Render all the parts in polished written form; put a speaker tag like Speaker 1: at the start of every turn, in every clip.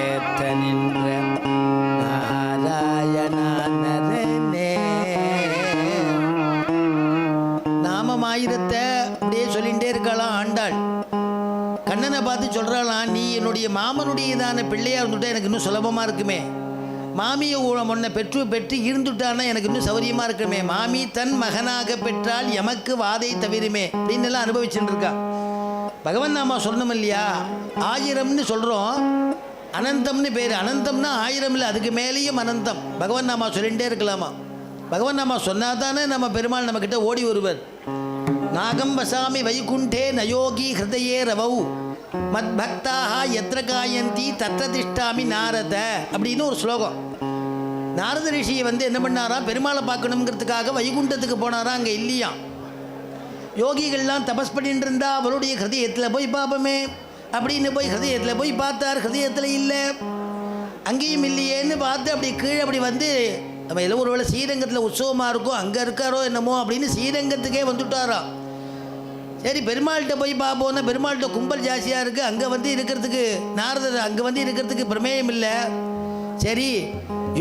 Speaker 1: ஏத்த நின்ற நாராயணனே. நாமமாயிரத்தை அப்படியே சொல்லிகிட்டே இருக்கலாம் ஆண்டாள். கண்ணனை பார்த்து சொல்கிறாளாம், நீ என்னுடைய மாமனுடையதான பிள்ளையாக இருந்துட்டா எனக்கு இன்னும் சுலபமாக இருக்குமே. மாமியை உன்னை பெற்று இருந்துட்டான்னா எனக்கு இன்னும் சௌரியமாக இருக்குமே. மாமி தன் மகனாக பெற்றால் எமக்கு வாதை தவிருமே அப்படின்னு எல்லாம் அனுபவிச்சுட்டு இருக்கா. பகவன் நாமா சொல்லணும் இல்லையா, 1000ன்னு சொல்கிறோம், அனந்தம்னு பேர். அனந்தம்னா 1000 இல்லை, அதுக்கு மேலேயும் அனந்தம். பகவன் நாமா சொல்லிகிட்டே இருக்கலாமா. பகவன் நாமா சொன்னால் தானே நம்ம பெருமாள் நம்மக்கிட்ட ஓடி வருவர். நாகம் வசாமி வைகுண்டே நயோகி ஹிருதயே ரவௌ மத் பக்தாக எத்திர காயந்தி தத்திர திஷ்டாமி நாரத அப்படின்னு ஒரு ஸ்லோகம். நாரத ரிஷியை என்ன பண்ணாராம், பெருமாளை பார்க்கணுங்கிறதுக்காக வைகுண்டத்துக்கு போனாராம். அங்கே இல்லையாம். யோகிகள்லாம் தபஸ் பண்ணிட்டு இருந்தா அவருடைய ஹிருதயத்தில் போய் பார்ப்போமே அப்படின்னு போய் ஹிருதயத்தில் போய் பார்த்தார். ஹிருதயத்தில் இல்லை, அங்கேயும் இல்லையேன்னு பார்த்து அப்படி கீழே அப்படி நம்ம எல்லாம் ஒரு வேளை ஸ்ரீரங்கத்தில் உற்சவமாக இருக்கும் அங்கே இருக்காரோ என்னமோ அப்படின்னு ஸ்ரீரங்கத்துக்கே வந்துட்டாராம். சரி பெருமாள்கிட்ட போய் பார்ப்போம்னா பெருமாள்கிட்ட கும்பல் ஜாஸ்தியாக இருக்குது, அங்கே இருக்கிறதுக்கு நாரதர் அங்கே இருக்கிறதுக்கு பிரமேயம் இல்லை. சரி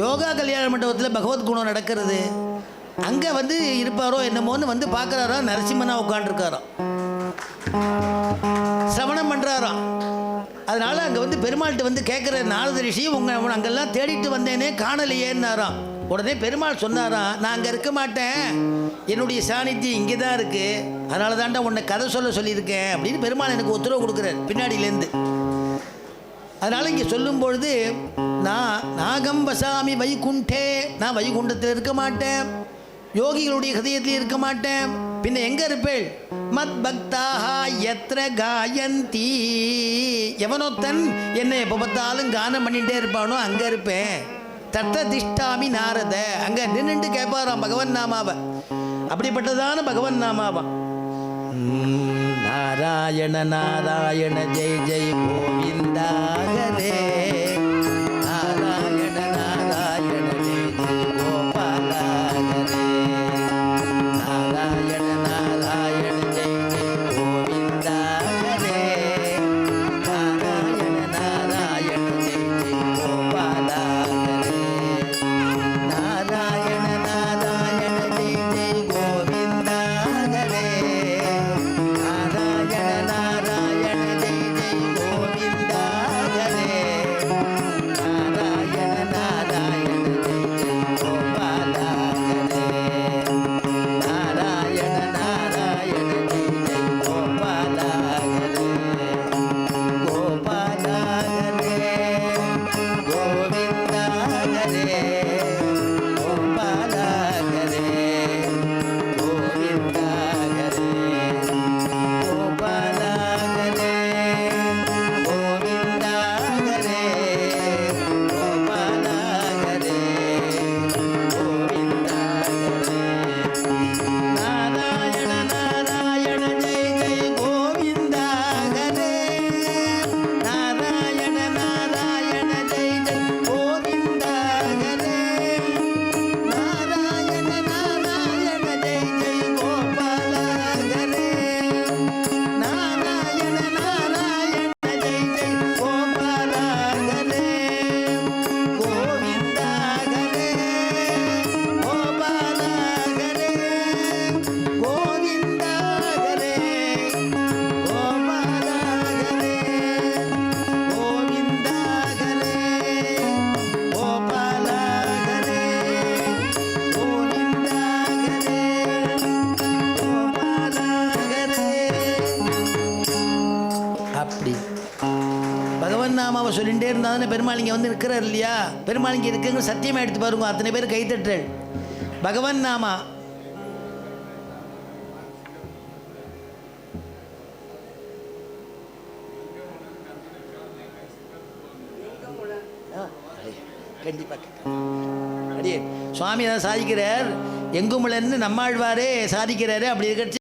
Speaker 1: யோகா கல்யாண மண்டபத்தில் பகவத்குணம் நடக்கிறது, அங்கே இருப்பாரோ என்னமோன்னு பார்க்குறாரா. நரசிம்மனா உட்காண்டிருக்காராம், சிரவணம் பண்ணுறாராம். அதனால் அங்கே பெருமாள்கிட்ட கேட்குற நாரத ரிஷி, உங்கள் அங்கெல்லாம் தேடிட்டு வந்தேனே காணலையேன்னாராம். உடனே பெருமாள் சொன்னாராம், நான் அங்கே இருக்க மாட்டேன், என்னுடைய சாநித்தியம் இங்கே தான் இருக்குது, அதனால தாண்டா உன்னை கதை சொல்லியிருக்கேன் அப்படின்னு பெருமாள் எனக்கு உத்தரவு கொடுக்குறார் பின்னாடியிலேருந்து. அதனால் இங்கே சொல்லும் பொழுது, நான் நாகம் வசாமி வைகுண்டே, நான் வைகுண்டத்தில் இருக்க மாட்டேன், யோகிகளுடைய ஹிருதயத்தில் இருக்க மாட்டேன், பின்ன எங்கே இருப்பேள்? மத் பக்தாக எத்திர காயந்தி, எவனொத்தன் என்னை எப்போ பார்த்தாலும் கானம் பண்ணிகிட்டே இருப்பானோ அங்கே இருப்பேன். தத்த திஷ்டாமி நாரத, அங்கே நின்றுட்டு கேட்பாராம் பகவன் நாமாவை. அப்படிப்பட்டதான பகவன் நாமாவா. நாராயண நாராயண ஜெய் ஜெய் கோவிந்தா ஹரே, நாராயண நாராயண ஜெய் ஜெய் கோபாலா ஹரே, நாராயண நாராயண ஜெய் ஜெய் கோவிந்தா ஹரே, நாராயண நாராயண ஜெய் ஜெய் கோபாலா ஹரே, நாராயண நாராயண ஜெய் ஜெய் கோவிந்தா ஹரே, நாராயண நாராயண ஜெய் ஜெய் கோவிந்தா ஹரே, நாராயண நாராயண ஜெய் ஜெய் கோபாலா ஹரே, நாராயண நாராயண ஜெய் ஜெய் கோபாலா ஹரே, கோபாலா ஹரே, கோவிந்தா ஹரே, கோபாலா ஹரே, கோவிந்தா ஹரே, கோபாலா ஹரே, கோவிந்தா ஹரே, கோபாலா ஹரே, கோவிந்தா ஹரே, நாராயண நாராயண ஜெய் ஜெய் கோவிந்தா ஹரே, நாராயண நாராயண ஜெய் ஜெய் கோவிந்தா ஹரே, நாராயண நாராயண ஜெய் ஜெய் கோபாலா ஹரே, நாராயண நாராயண ஜெய் ஜெய் கோபாலா ஹரே, கோவிந்தா ஹரே, கோபாலா ஹரே, கோவிந்தா ஹரே, கோபாலா ஹரே, கோவிந்தா ஹரே, கோபாலா ஹரே, கோவிந்தா ஹரே, கோபாலா ஹரே. அப்படி பகவன் நாமாவை சொல்லிகிட்டே இருந்தால் பெருமாள் இங்கே இருக்கிறார் இல்லையா. பெருமாள் இங்கே இருக்குங்க சத்தியமாக எடுத்து பாருங்க. அத்தனை பேர் கைத்தட்டல் பகவன் நாமா. கண்டிப்பாக அடியே சுவாமி தான் சாதிக்கிறார், எங்குமுலன்னு நம்மாழ்வாரே சாதிக்கிறாரு. அப்படி இருக்க